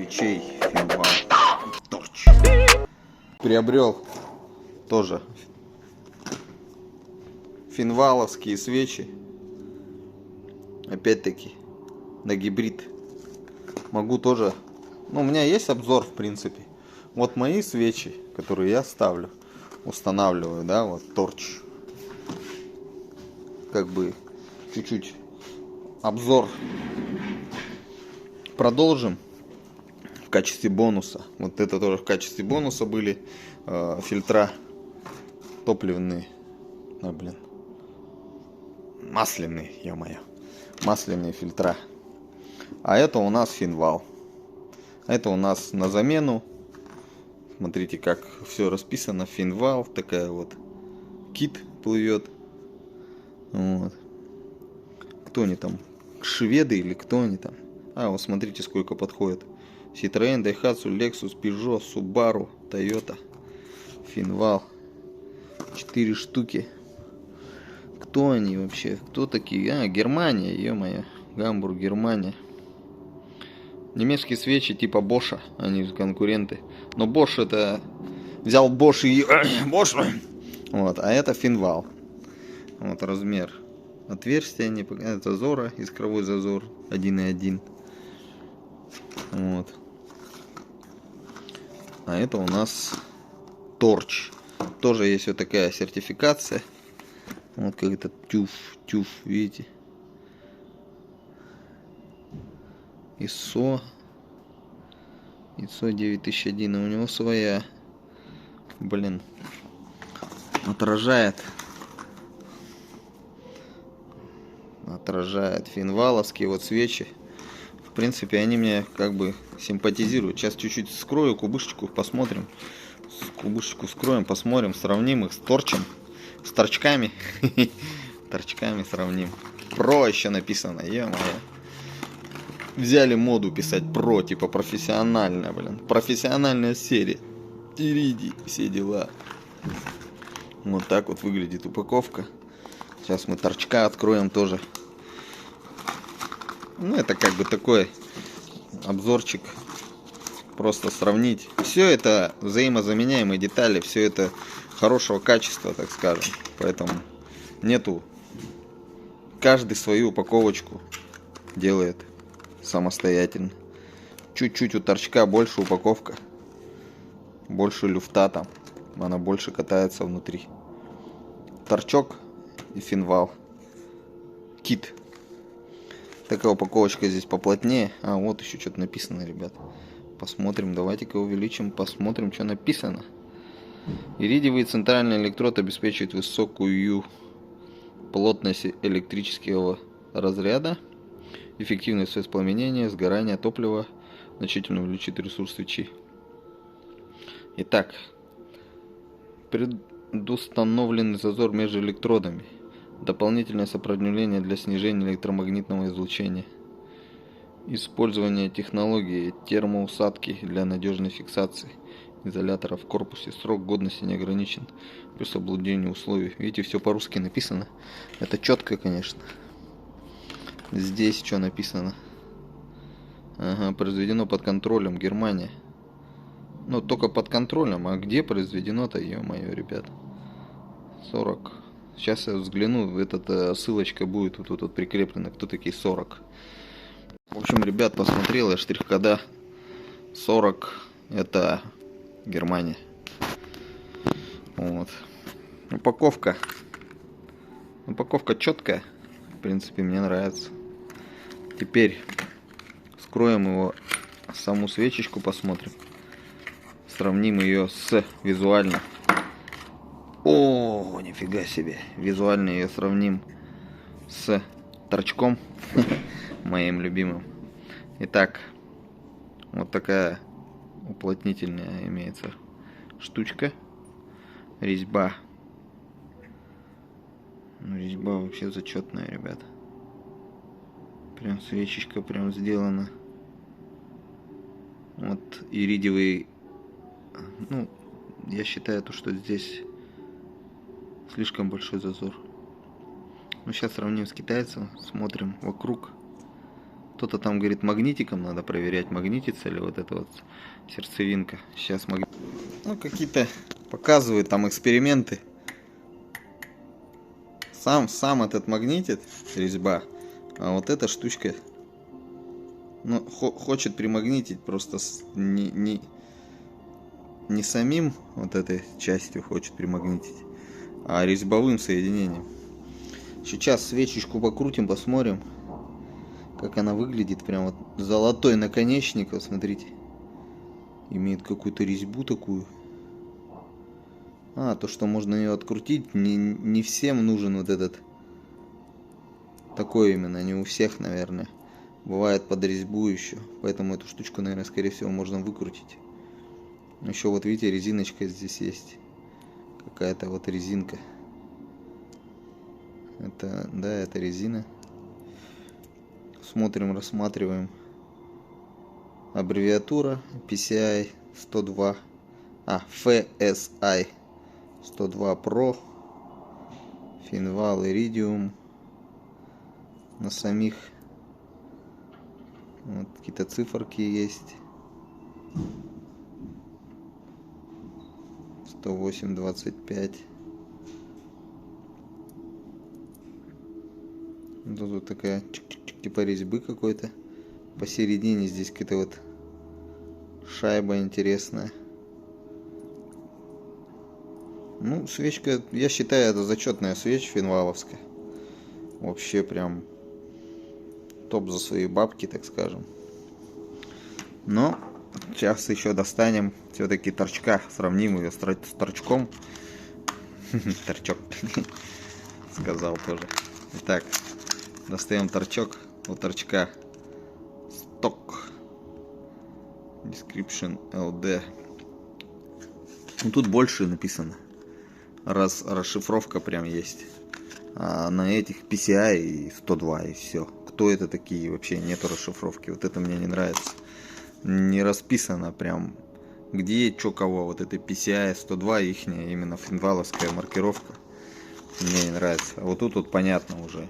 свечей Финвал Торч. Приобрел тоже финваловские свечи. Опять-таки на гибрид. Могу тоже. Ну, у меня есть обзор, в принципе. Вот мои свечи, которые я ставлю, устанавливаю, да, вот торч. Как бы чуть-чуть обзор продолжим в качестве бонуса. Вот это тоже в качестве бонуса были фильтра топливные. А, блин. Масляные, ё-моё. Масляные фильтра. А это у нас финвал. Это у нас на замену. Смотрите, как все расписано. Финвал. Такая вот кит плывет. Вот. Кто они там? Шведы или кто они там? А, вот смотрите, сколько подходит. Citroen, Daihatsu, Lexus, Peugeot, Subaru, Toyota. Финвал. 4 штуки. Кто они вообще? Кто такие? А, Германия, ё-моё. Гамбург, Германия. Немецкие свечи типа Боша, они конкуренты. Но Bosch это... Взял Bosch и... Bosch. Вот, а это финвал. Вот размер отверстия, не показывает, зазора, искровой зазор 1,1. Вот. А это у нас торч. Тоже есть вот такая сертификация. Вот как это тюф, видите. ISO 9001, у него своя, блин, отражает финваловские вот свечи. В принципе, они мне как бы симпатизируют. Сейчас чуть-чуть скрою кубышечку, посмотрим. Кубышечку скроем, посмотрим, сравним их с торчем, с торчками. Торчками сравним. Про еще написано, ё-моё. Взяли моду писать про, типа профессионально, блин. Профессиональная серия. Иридий, все дела. Вот так вот выглядит упаковка. Сейчас мы торчка откроем тоже. Ну, это как бы такой обзорчик. Просто сравнить. Все это взаимозаменяемые детали. Все это хорошего качества, так скажем. Поэтому нету... Каждый свою упаковочку делает самостоятельно. Чуть-чуть у торчка больше упаковка. Больше люфта там. Она больше катается внутри. Торчок и финвал. Кит. Такая упаковочка здесь поплотнее. А, вот еще что-то написано, ребят. Посмотрим. Давайте-ка увеличим. Посмотрим, что написано. Иридиевый центральный электрод обеспечивает высокую плотность электрического разряда. Эффективность воспламенения, сгорания топлива значительно увеличит ресурс свечи. Итак, предустановленный зазор между электродами. Дополнительное сопротивление для снижения электромагнитного излучения. Использование технологии термоусадки для надежной фиксации изолятора в корпусе. Срок годности не ограничен при соблюдении условий. Видите, все по-русски написано. Это четко, конечно. Здесь что написано? Ага, произведено под контролем, Германия. Ну, только под контролем. А где произведено-то, ё-моё, ребят? 40. Сейчас я взгляну, эта ссылочка будет вот тут вот прикреплена. Кто такие 40? В общем, ребят, посмотрел я штрих-кода. 40 это Германия. Вот. Упаковка. Упаковка четкая. В принципе, мне нравится. Теперь скроем его, саму свечечку посмотрим. Сравним ее с визуально. О, нифига себе. Визуально ее сравним с торчком. Моим любимым. Итак, вот такая уплотнительная имеется штучка. Резьба. Резьба вообще зачетная, ребят. Прям свечечка прям сделана. Вот иридиевый. Ну, я считаю, то, что здесь слишком большой зазор. Ну, сейчас сравним с китайцем. Смотрим вокруг. Кто-то там говорит, магнитиком надо проверять, магнитится ли вот эта вот сердцевинка. Сейчас ну, какие-то показывают там эксперименты. Сам этот магнитит, резьба, а вот эта штучка, ну, хочет примагнитить просто не самим вот этой частью хочет примагнитить, а резьбовым соединением. Сейчас свечечку покрутим, посмотрим, как она выглядит. Прям вот золотой наконечник, вот смотрите, имеет какую-то резьбу такую. То, что можно ее открутить, не всем нужен вот этот. Такой именно, не у всех, наверное. Бывает под резьбу еще. Поэтому эту штучку, наверное, скорее всего, можно выкрутить. Еще вот видите, резиночка здесь есть. Какая-то вот резинка. Это, да, это резина. Смотрим, рассматриваем. Аббревиатура PCI 102. FSI 102 Pro. Финвал Iridium. На самих вот какие-то циферки есть. 108.25. Тут вот такая типа резьбы какой-то. Посередине здесь какая-то вот шайба интересная. Ну, свечка, я считаю, это зачетная свеча финваловская. Вообще прям топ за свои бабки, так скажем. Но сейчас еще достанем все-таки торчка, сравним ее с торчком. Торчок сказал тоже. Итак, достаем торчок. У торчка сток description LD. Ну, тут больше написано, раз расшифровка прям есть. А на этих PCI и 102 и все. Кто это такие, вообще нету расшифровки. Вот это мне не нравится. Не расписано прям где, что, кого. Вот это PCI 102 ихняя, именно финваловская маркировка. Мне не нравится. А вот тут вот понятно уже,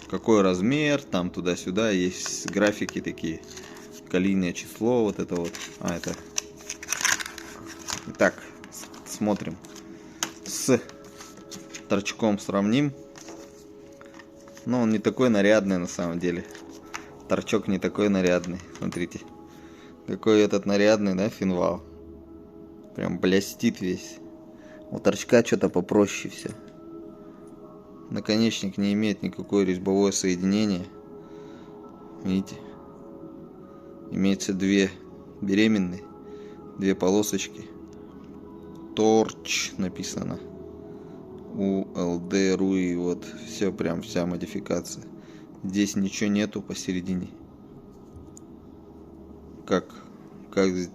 какой размер, там туда-сюда. Есть графики такие. Калийное число, вот это вот. Это. Итак, смотрим. С торчком сравним. Но он не такой нарядный на самом деле. Торчок не такой нарядный. Смотрите. Какой этот нарядный, да, финвал. Прям блестит весь. У торчка что-то попроще все. Наконечник не имеет никакое резьбовое соединение. Видите? Имеется две беременные. Две полосочки. Торч написано. ULD, RUI, вот все, прям вся модификация. Здесь ничего нету посередине. Как в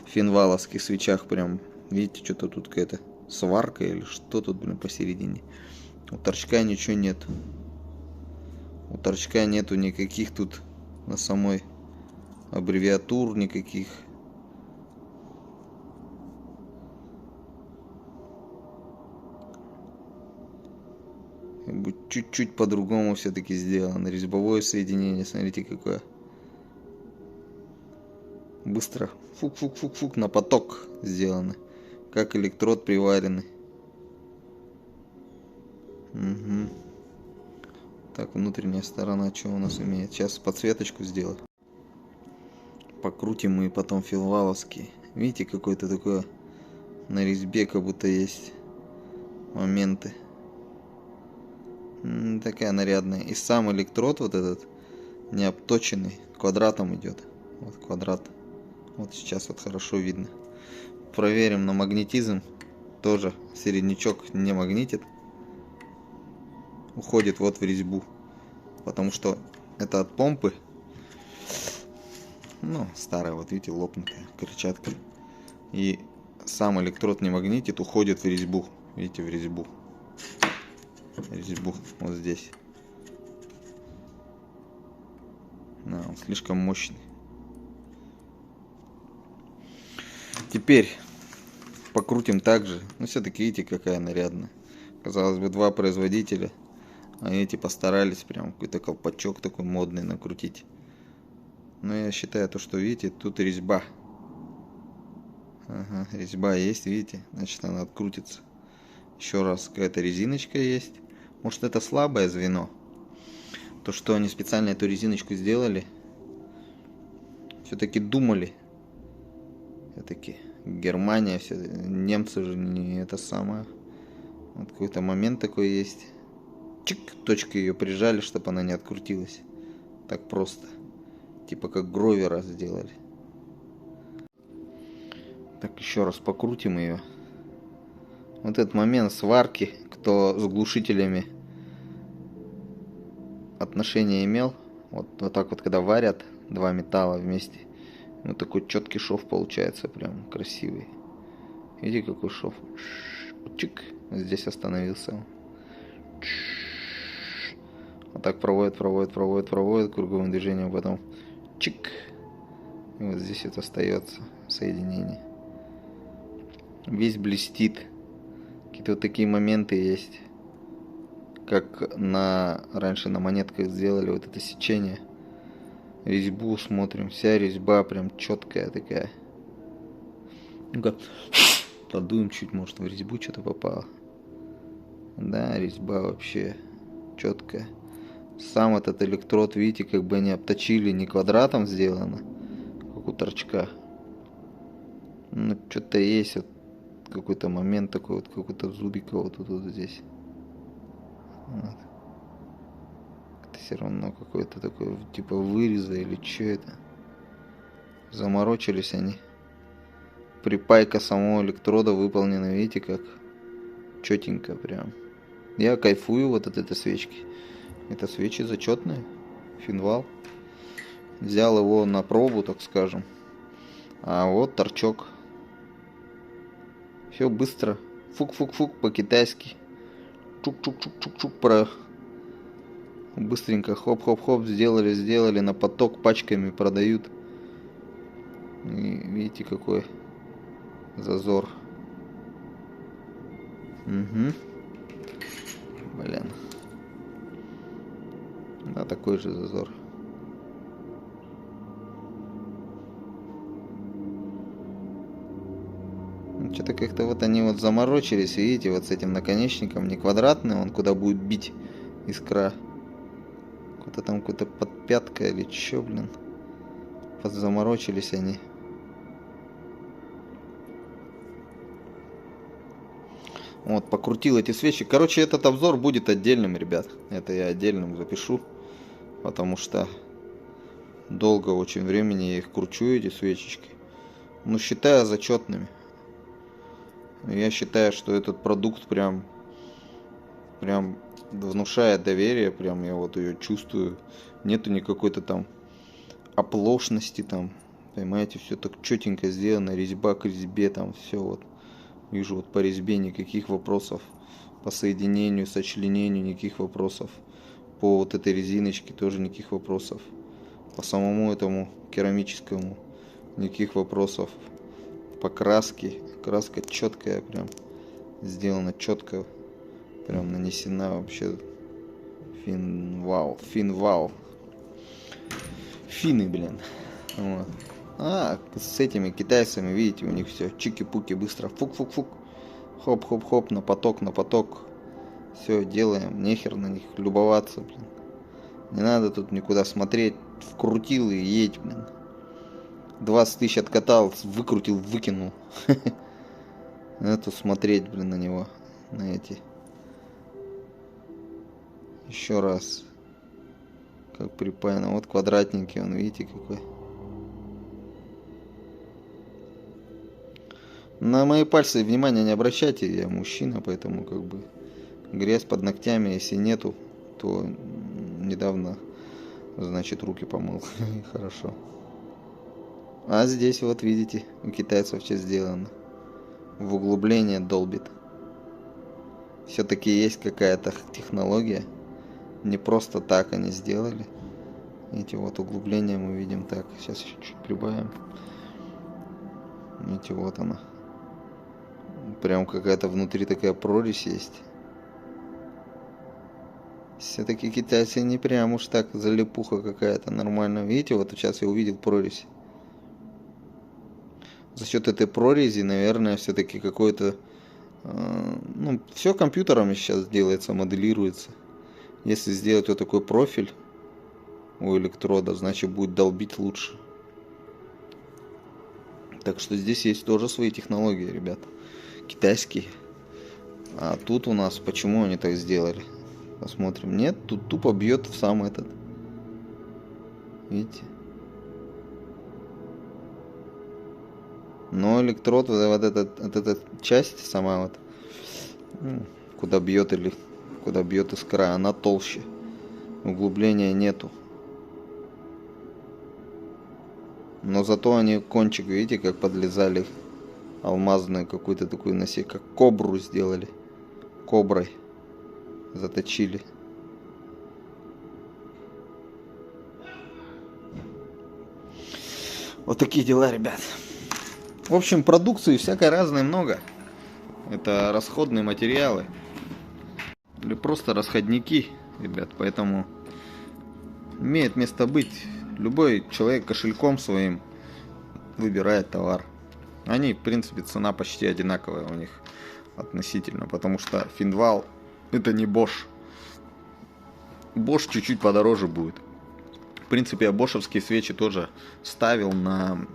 финваловских свечах прям, видите, что-то тут какая-то сварка или что тут, блин, посередине. У торчка ничего нет. У торчка нету никаких тут на самой аббревиатур, никаких. Чуть-чуть по-другому все-таки сделано. Резьбовое соединение, смотрите какое. Быстро фук-фук-фук-фук на поток сделано. Как электрод приваренный. Угу. Так, внутренняя сторона, что у нас имеет? Сейчас подсветочку сделаю. Покрутим мы потом финваловский. Видите, какое-то такое на резьбе, как будто есть моменты. Такая нарядная. И сам электрод вот этот не обточенный, квадратом идет. Вот квадрат. Вот сейчас вот хорошо видно. Проверим на магнетизм. Тоже середнячок не магнитит. Уходит вот в резьбу. Потому что это от помпы. Ну, старая, вот видите, лопнутая крыльчатка. И сам электрод не магнитит, уходит в резьбу. Видите, в резьбу. Резьбу вот здесь. Он слишком мощный. Теперь покрутим также. Ну, все-таки видите, какая нарядная. Казалось бы, два производителя. А эти постарались прям какой-то колпачок такой модный накрутить. Но я считаю то, что видите, тут резьба. Ага, резьба есть, видите, значит она открутится. Еще раз, какая-то резиночка есть. Может это слабое звено. То, что они специально эту резиночку сделали. Все-таки думали. Все-таки Германия, все, немцы же не это самое. Вот какой-то момент такой есть. Чик, точкой ее прижали, чтобы она не открутилась. Так просто. Типа как Гровера сделали. Так, еще раз покрутим ее. Вот этот момент сварки, кто с глушителями отношения имел, вот так вот, когда варят два металла вместе, вот такой четкий шов получается, прям красивый. Видите, какой шов? Чик, здесь остановился. Вот так проводит круговым движением, потом чик. И вот здесь это остается соединение. Весь блестит. Какие-то вот такие моменты есть. Как раньше на монетках сделали вот это сечение. Резьбу смотрим. Вся резьба прям четкая такая. Ну-ка, подуем чуть, может в резьбу что-то попало. Да, резьба вообще четкая. Сам этот электрод, видите, как бы они обточили, не квадратом сделано, как у торчка. Ну, что-то есть, вот, какой-то момент такой, вот какой-то зубик вот тут вот здесь. Вот. Это все равно какой-то такой, типа выреза или что это. Заморочились они. Припайка самого электрода выполнена, видите, как четенько прям. Я кайфую вот от этой свечки. Это свечи зачетные. Финвал. Взял его на пробу, так скажем. А вот торчок. Все быстро. Фук-фук-фук по-китайски. Чук-чук-чук-чук-чук. Быстренько хоп-хоп-хоп. Сделали на поток. Пачками продают. И видите, какой зазор. Угу. Блин. Да, такой же зазор. Что-то как-то вот они вот заморочились, видите, вот с этим наконечником. Не квадратный, он куда будет бить искра. Какой-то там какой-то подпятка или чё, блин. Подзаморочились они. Вот, покрутил эти свечи. Короче, этот обзор будет отдельным, ребят. Это я отдельным запишу. Потому что долго очень времени я их кручу, эти свечечки. Ну, считаю зачетными. Я считаю, что этот продукт прям внушает доверие. Прям я вот ее чувствую. Нету никакой-то там оплошности там. Понимаете, все так четенько сделано. Резьба к резьбе там все вот. Вижу вот по резьбе никаких вопросов. По соединению, сочленению никаких вопросов. По вот этой резиночке тоже никаких вопросов. По самому этому керамическому никаких вопросов. По краске. Краска четкая прям. Сделана четко. Прям нанесена вообще. Финвал. Финны, блин. Вот. А, с этими китайцами, видите, у них все чики-пуки быстро. Фук-фук-фук. Хоп-хоп-хоп, на поток. Все, делаем. Нехер на них любоваться, блин. Не надо тут никуда смотреть. Вкрутил и едь, блин. 20 тысяч откатал, выкрутил, выкинул. Это смотреть, блин, на него. На эти. Еще раз. Как припаяно. Вот квадратненький, он, видите, какой. На мои пальцы внимания не обращайте, я мужчина, поэтому как бы грязь под ногтями, если нету, то недавно, значит, руки помыл. Хорошо. А здесь вот видите, у китайцев все сделано. В углубление долбит. Все-таки есть какая-то технология. Не просто так они сделали. Эти вот углубления мы видим так. Сейчас еще чуть прибавим. Видите, вот она. Прям какая-то внутри такая прорезь есть. Все-таки китайцы не прям уж так залипуха какая-то нормальная. Видите, вот сейчас я увидел прорезь. За счет этой прорези, наверное, все-таки какой-то... ну, все компьютерами сейчас делается, моделируется. Если сделать вот такой профиль у электрода, значит будет долбить лучше. Так что здесь есть тоже свои технологии, ребят. Китайские. А тут у нас, почему они так сделали? Посмотрим. Нет, тут тупо бьет в сам этот. Видите? Но электрод, вот эта часть сама вот, куда бьет или куда бьет искра, она толще. Углубления нету. Но зато они кончик, видите, как подлезали алмазную какую-то такую насек, как кобру сделали. Коброй заточили. Вот такие дела, ребят. В общем, продукции всякой разной много. Это расходные материалы. Или просто расходники, ребят. Поэтому имеет место быть. Любой человек кошельком своим выбирает товар. Они, в принципе, цена почти одинаковая у них относительно. Потому что Финвал это не Bosch. Bosch чуть-чуть подороже будет. В принципе, я бошевские свечи тоже ставил на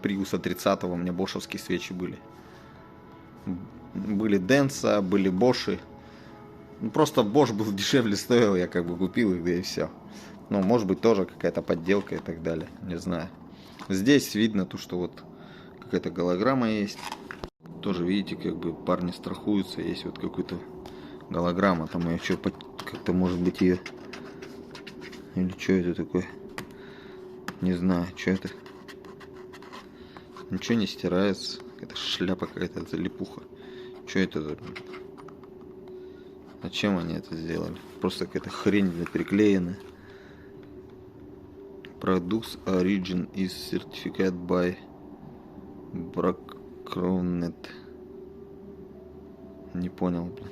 Prius 30. У меня бошевские свечи были. Были Денса, были Боши. Просто Bosch был дешевле стоил, я как бы купил их, да и все. Ну, может быть, тоже какая-то подделка и так далее. Не знаю. Здесь видно то, что вот какая-то голограмма есть. Тоже, видите, как бы парни страхуются. Есть вот какой-то голограмма. Там я что, как-то может быть ее... Или что это такое? Не знаю, что это. Ничего не стирается. Это шляпа какая-то, залипуха. Что это? Зачем они это сделали? Просто какая-то хрень приклеена. Products origin is certified by Bracronet. Не понял, блин.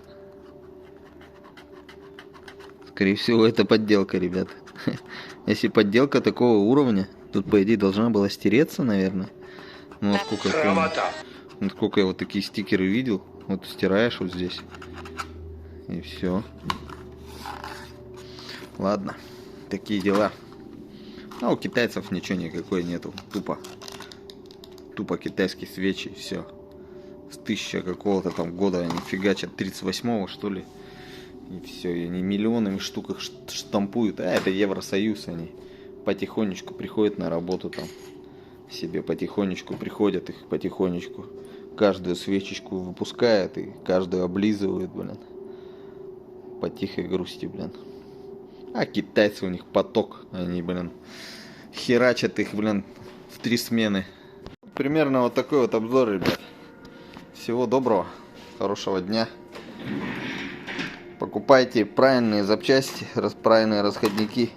Скорее всего, это подделка, ребят. Если подделка такого уровня, тут, по идее, должна была стереться, наверное. Ну, сколько я вот такие стикеры видел. Вот стираешь вот здесь. И все. Ладно. Такие дела. А у китайцев ничего никакой нету. Тупо китайские свечи. Все. С 1000 какого-то там года они фигачат. 38-го, что ли. И все. И они миллионами штук их штампуют. А это Евросоюз. Они потихонечку приходят на работу там. Себе потихонечку приходят, их потихонечку каждую свечечку выпускают и каждую облизывают, блин, по тихой грусти, блин. А китайцы, у них поток, они, блин, херачат их, блин, в 3 смены. Примерно вот такой вот обзор, ребят. Всего доброго, хорошего дня. Покупайте правильные запчасти, правильные расходники.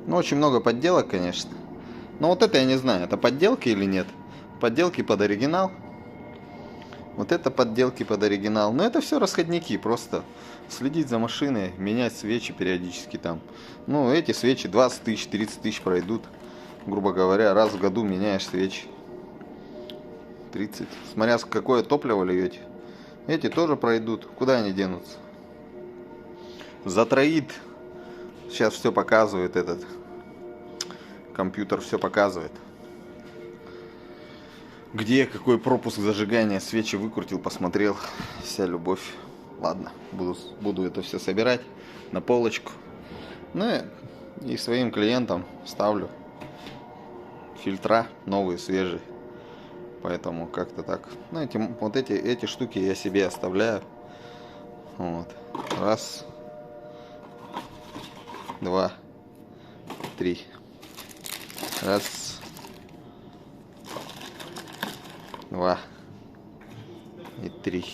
Ну, очень много подделок, конечно. Но вот это я не знаю, это подделки или нет. Подделки под оригинал. Вот это подделки под оригинал. Но это все расходники, просто следить за машиной, менять свечи периодически там. Ну, эти свечи 20 тысяч, 30 тысяч пройдут. Грубо говоря, раз в году меняешь свечи. 30. Смотря какое топливо льете. Эти тоже пройдут. Куда они денутся? Затроит. Сейчас все показывает этот. Компьютер все показывает. Где какой пропуск зажигания, свечи выкрутил, посмотрел. Вся любовь. Ладно, буду это все собирать на полочку. Ну и своим клиентам ставлю фильтра новые, свежие. Поэтому как-то так. Ну, эти штуки я себе оставляю. Вот. Раз. 2. 3. Раз. 2. И 3.